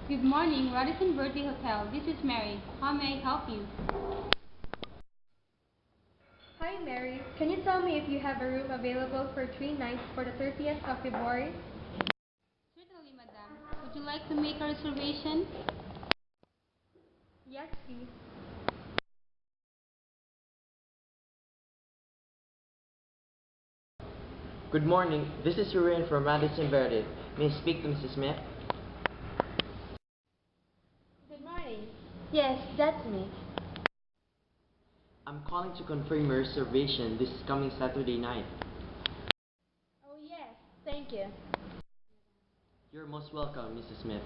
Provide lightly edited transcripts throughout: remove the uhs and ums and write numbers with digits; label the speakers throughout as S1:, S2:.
S1: Good morning, Radisson Birthday Hotel. This is Mary. How may I help you?
S2: Hi Mary, can you tell me if you have a room available for 3 nights for the 30th of February?
S1: Certainly, madam. Would you like to make a reservation?
S2: Yes, please.
S3: Good morning. This is Ruin from Radisson Verde. May I speak to Mrs. Smith?
S4: Good morning. Yes, that's me.
S3: I'm calling to confirm your reservation this coming Saturday night.
S4: Oh, yes, thank you.
S3: You're most welcome, Mrs. Smith.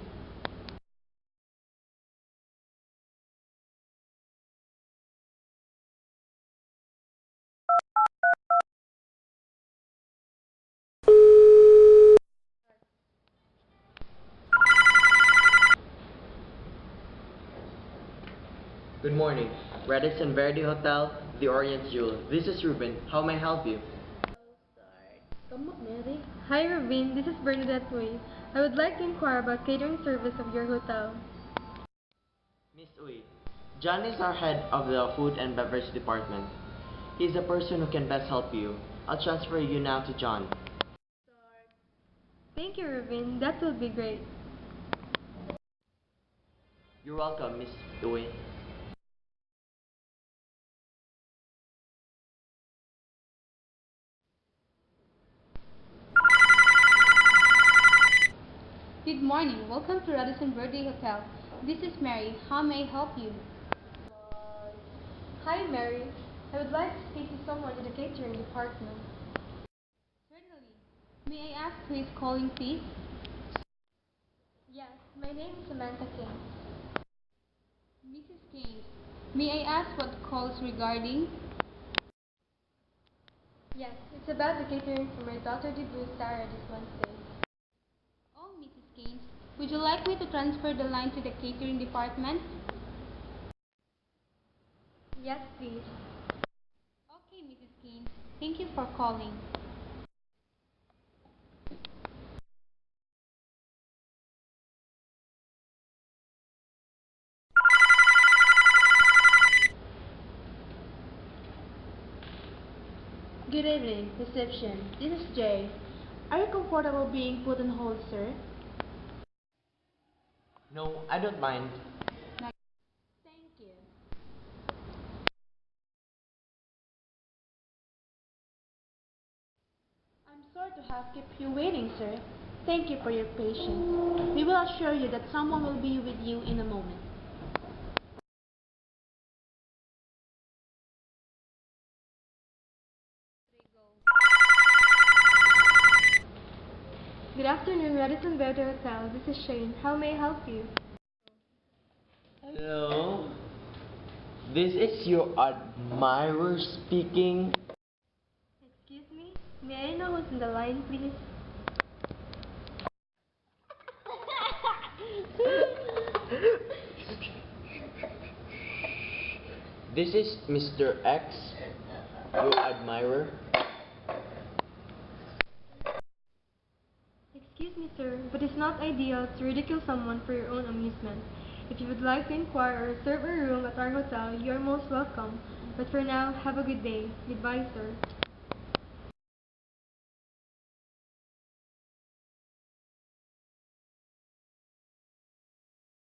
S3: Good morning. Radisson Verde Hotel, the Orient Jewel. This is Ruben. How may I help you?
S4: Come up, Mary.
S2: Hi Ravine, this is Bernadette Way. I would like to inquire about catering service of your hotel.
S3: Miss Uy, John is our head of the food and beverage department. He's the person who can best help you. I'll transfer you now to John.
S2: Thank you Ravine, that will be great.
S3: You're welcome, Miss Uy.
S1: Good morning. Welcome to Radisson Birthday Hotel. This is Mary. How may I help you?
S2: Hi Mary, I would like to speak to someone in the catering department.
S1: Certainly. May I ask who is calling, please?
S2: Yes, my name is Samantha King.
S1: Mrs. Keynes. May I ask what the call is regarding?
S2: Yes, it's about the catering for my daughter debut Sarah this Wednesday.
S1: Oh, Mrs. Keynes. Would you like me to transfer the line to the catering department?
S2: Yes, please.
S1: Okay, Mrs. Keynes. Thank you for calling.
S4: Good evening, reception. This is Jay. Are you comfortable being put on hold, sir?
S3: No, I don't mind.
S4: Thank you. I'm sorry to have kept you waiting, sir. Thank you for your patience. We will assure you that someone will be with you in a moment.
S2: Good afternoon, Radisson Verde Hotel. This is Shane. How may I help you?
S3: Hello? This is your admirer speaking.
S2: Excuse me? May I know who's in the line, please?
S3: This is Mr. X, your admirer.
S2: Excuse me, sir, but it's not ideal to ridicule someone for your own amusement. If you would like to inquire or reserve a room at our hotel, you are most welcome. But for now, have a good day. Goodbye, sir.